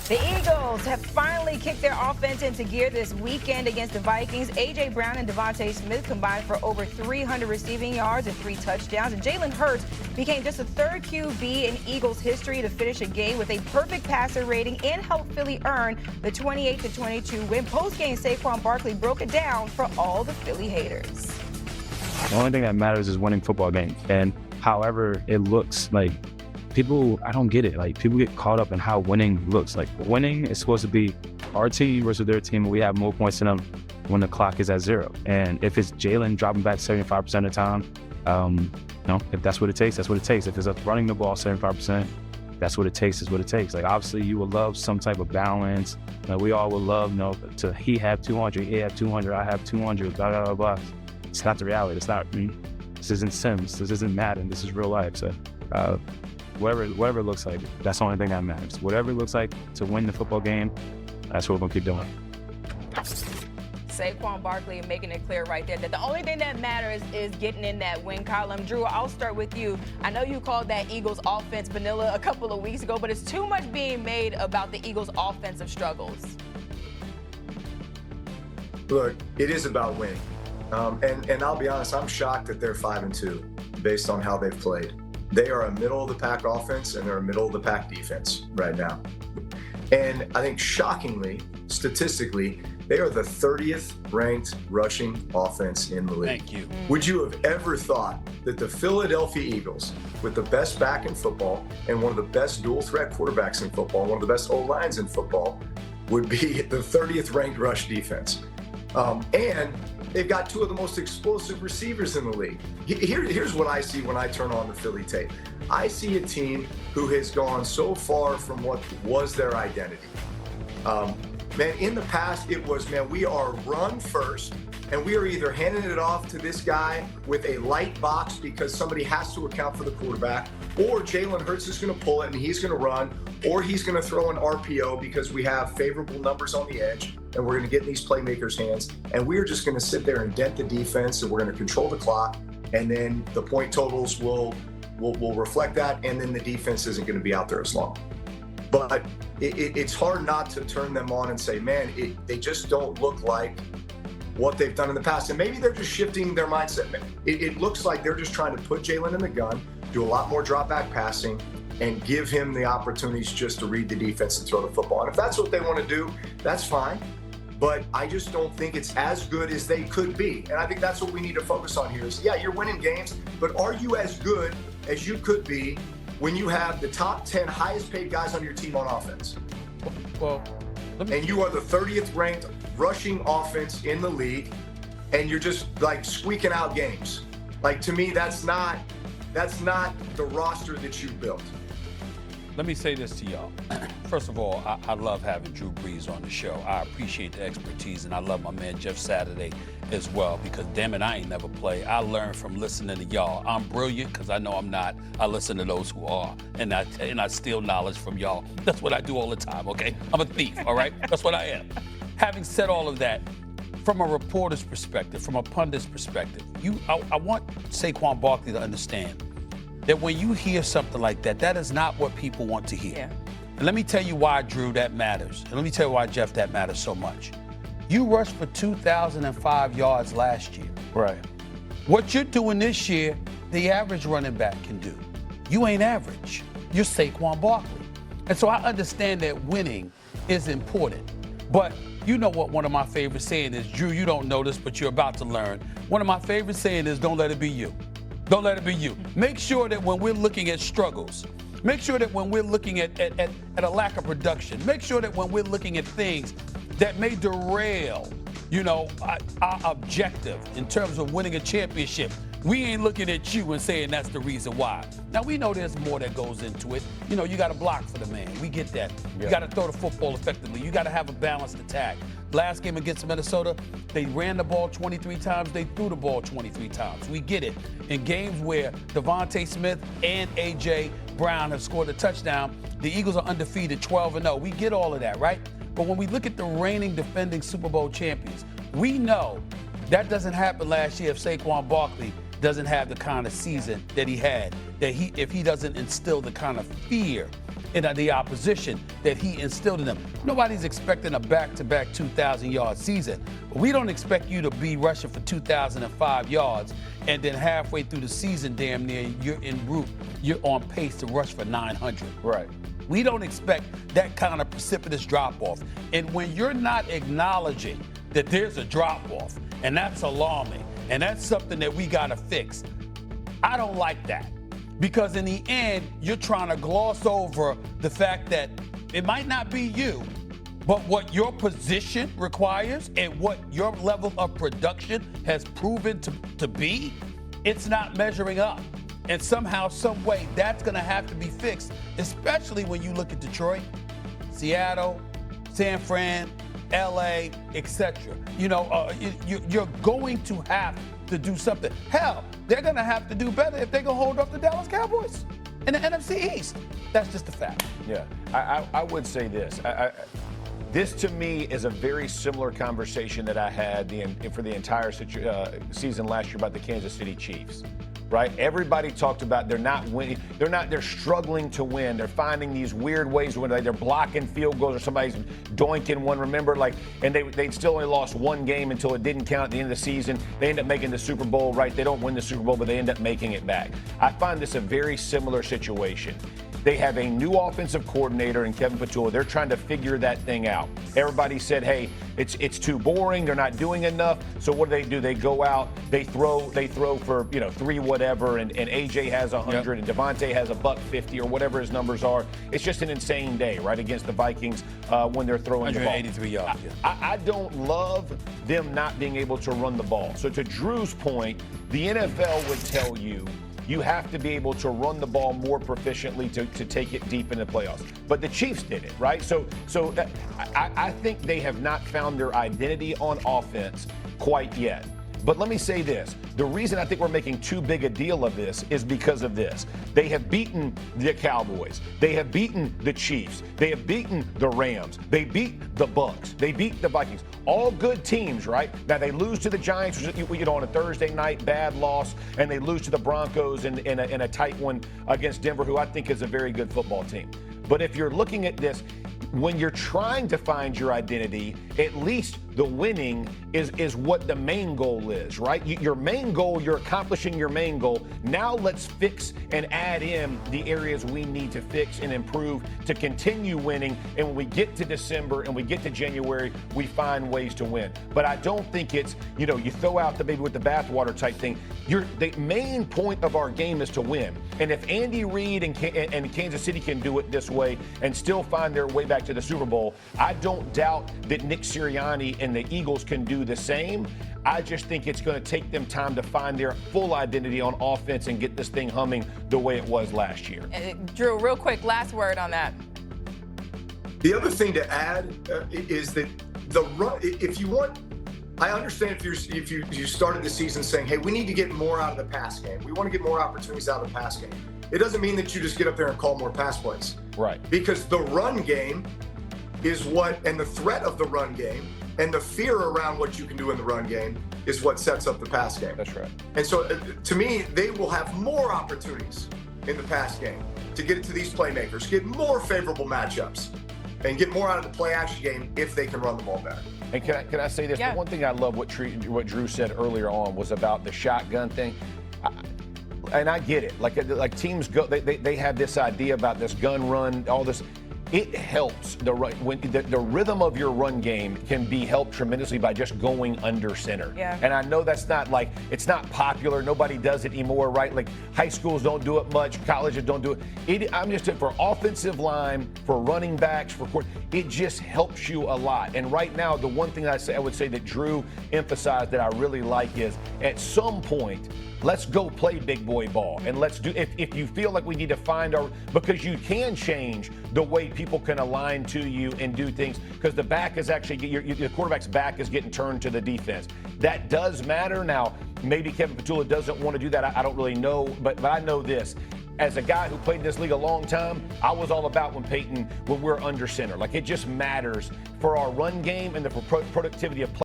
The Eagles have finally kicked their offense into gear this weekend against the Vikings. A.J. Brown and Devontae Smith combined for over 300 receiving yards and 3 touchdowns. And Jalen Hurts became just the third QB in Eagles history to finish a game with a perfect passer rating and helped Philly earn the 28-22 win. Post-game, Saquon Barkley broke it down for all the Philly haters. The only thing that matters is winning football games. And however it looks, like, people, I don't get it. Like, people get caught up in how winning looks. Like, winning is supposed to be our team versus their team, and we have more points than them when the clock is at 0. And if it's Jalen dropping back 75% of the time, if that's what it takes, that's what it takes. If it's us running the ball 75%, that's what it takes, is what it takes. Like, obviously, you would love some type of balance. We all would love, he have 200, he have 200, I have 200, blah, blah, blah, blah. It's not the reality. It's not, this isn't Sims. This isn't Madden. This is real life. So, whatever it looks like, that's the only thing that matters. Whatever it looks like to win the football game, that's what we're going to keep doing. Saquon Barkley making it clear right there that the only thing that matters is getting in that win column. Drew, I'll start with you. I know you called that Eagles offense vanilla a couple of weeks ago, but it's too much being made about the Eagles offensive struggles. Look, it is about winning. And I'll be honest, I'm shocked that they're 5-2 based on how they've played. They are a middle-of-the-pack offense, and they're a middle-of-the-pack defense right now. And I think, shockingly, statistically, they are the 30th ranked rushing offense in the league. Thank you. Would you have ever thought that the Philadelphia Eagles, with the best back in football and one of the best dual-threat quarterbacks in football, one of the best O-lines in football, would be the 30th ranked rush defense? And they've got 2 of the most explosive receivers in the league. Here's what I see when I turn on the Philly tape. I see a team who has gone so far from what was their identity. Man, in the past, it was, we are run first, and we are either handing it off to this guy with a light box because somebody has to account for the quarterback, or Jalen Hurts is going to pull it and he's going to run, or he's going to throw an RPO because we have favorable numbers on the edge and we're going to get in these playmakers' hands, and we're just going to sit there and dent the defense, and we're going to control the clock, and then the point totals will reflect that, and then the defense isn't going to be out there as long. But it's hard not to turn them on and say, man, they just don't look like what they've done in the past. And maybe they're just shifting their mindset. It looks like they're just trying to put Jalen in the gun, do a lot more drop back passing, and give him the opportunities just to read the defense and throw the football. And if that's what they want to do, that's fine. But I just don't think it's as good as they could be. And I think that's what we need to focus on here is, yeah, you're winning games, but are you as good as you could be when you have the top 10 highest paid guys on your team on offense? And you are the 30th ranked rushing offense in the league, and you're just like squeaking out games. Like, to me, that's not the roster that you built. Let me say this to y'all. First of all, I love having Drew Brees on the show. I appreciate the expertise, and I love my man Jeff Saturday as well, because damn it, I ain't never played. I learned from listening to y'all. I'm brilliant because I know I'm not. I listen to those who are, and I steal knowledge from y'all. That's what I do all the time, okay? I'm a thief, all right? That's what I am. Having said all of that, from a reporter's perspective, from a pundit's perspective, I want Saquon Barkley to understand that when you hear something like that, that is not what people want to hear. Yeah. And let me tell you why, Drew, that matters. And let me tell you why, Jeff, that matters so much. You rushed for 2,005 yards last year. Right. What you're doing this year, the average running back can do. You ain't average. You're Saquon Barkley. And so I understand that winning is important. But you know what one of my favorite saying is, Drew, you don't know this, but you're about to learn. One of my favorite saying is, don't let it be you. Don't let it be you. Make sure that when we're looking at struggles, make sure that when we're looking at a lack of production, make sure that when we're looking at things that may derail, our objective in terms of winning a championship, we ain't looking at you and saying that's the reason why. Now, we know there's more that goes into it. You got to block for the man. We get that. Yeah. You got to throw the football effectively. You got to have a balanced attack. Last game against Minnesota, they ran the ball 23 times. They threw the ball 23 times. We get it. In games where Devontae Smith and A.J. Brown have scored a touchdown, the Eagles are undefeated 12-0. We get all of that, right? But when we look at the reigning defending Super Bowl champions, we know that doesn't happen last year if Saquon Barkley doesn't have the kind of season that he had, if he doesn't instill the kind of fear in the opposition that he instilled in them. Nobody's expecting a back-to-back 2,000-yard season. But we don't expect you to be rushing for 2,005 yards and then halfway through the season, damn near, you're on pace to rush for 900. Right. We don't expect that kind of precipitous drop-off. And when you're not acknowledging that there's a drop-off, and that's alarming, and that's something that we got to fix, I don't like that. Because in the end, you're trying to gloss over the fact that it might not be you, but what your position requires and what your level of production has proven to be, it's not measuring up. And somehow, some way, that's going to have to be fixed, especially when you look at Detroit, Seattle, San Fran, LA, etc. You know, you're going to have to do something. Hell, they're going to have to do better if they're going to hold up the Dallas Cowboys in the NFC East. That's just a fact. Yeah, I would say this. This, to me, is a very similar conversation that I had for the entire season last year about the Kansas City Chiefs. Right? Everybody talked about they're not winning. They're struggling to win. They're finding these weird ways to win. Like they're blocking field goals or somebody's doinking one. Remember, and they'd still only lost one game until it didn't count at the end of the season. They end up making the Super Bowl, right? They don't win the Super Bowl, but they end up making it back. I find this a very similar situation. They have a new offensive coordinator in Kevin Patullo. They're trying to figure that thing out. Everybody said, hey, it's too boring. They're not doing enough. So what do? They go out, they throw for, 3 whatever, and AJ has 100 and Devontae has $150 or whatever his numbers are. It's just an insane day, right, against the Vikings when they're throwing the ball. 183 yards. I don't love them not being able to run the ball. So to Drew's point, the NFL would tell you you have to be able to run the ball more proficiently to take it deep in the playoffs. But the Chiefs did it, right? So I think they have not found their identity on offense quite yet. But let me say this. The reason I think we're making too big a deal of this is because of this. They have beaten the Cowboys. They have beaten the Chiefs. They have beaten the Rams. They beat the Bucs. They beat the Vikings. All good teams, right? Now they lose to the Giants, on a Thursday night, bad loss, and they lose to the Broncos in a tight one against Denver, who I think is a very good football team. But if you're looking at this, when you're trying to find your identity, at least the winning is what the main goal is, right? Your main goal, you're accomplishing your main goal. Now let's fix and add in the areas we need to fix and improve to continue winning. And when we get to December and we get to January, we find ways to win. But I don't think it's, you throw out the baby with the bathwater type thing. The main point of our game is to win. And if Andy Reid and Kansas City can do it this way and still find their way back to the Super Bowl, I don't doubt that Nick Sirianni and the Eagles can do the same. I just think it's going to take them time to find their full identity on offense and get this thing humming the way it was last year. Drew, real quick, last word on that. The other thing to add is that the run, if you want, I understand if you started the season saying, hey, we need to get more out of the pass game. We want to get more opportunities out of the pass game. It doesn't mean that you just get up there and call more pass plays. Right. Because the run game is and the threat of the run game and the fear around what you can do in the run game is what sets up the pass game. That's right. And so to me, they will have more opportunities in the pass game to get it to these playmakers, get more favorable matchups, and get more out of the play action game if they can run the ball better. And can I say this? Yeah. The one thing I love what Drew said earlier on was about the shotgun thing. And I get it. Like teams go, they have this idea about this gun run, all this. It helps the rhythm of your run game can be helped tremendously by just going under center. Yeah. And I know that's not it's not popular. Nobody does it anymore, right? Like high schools don't do it much, colleges don't do it. I'm just saying for offensive line, for running backs, it just helps you a lot. And right now, the one thing I would say that Drew emphasized that I really like is at some point, let's go play big boy ball. And let's do, if you feel like we need to find because you can change the way people can align to you and do things, because the back is actually, the quarterback's back is getting turned to the defense. That does matter. Now, maybe Kevin Patullo doesn't want to do that. I don't really know, but I know this. As a guy who played in this league a long time, I was all about when we're under center. Like, it just matters for our run game and the productivity of play.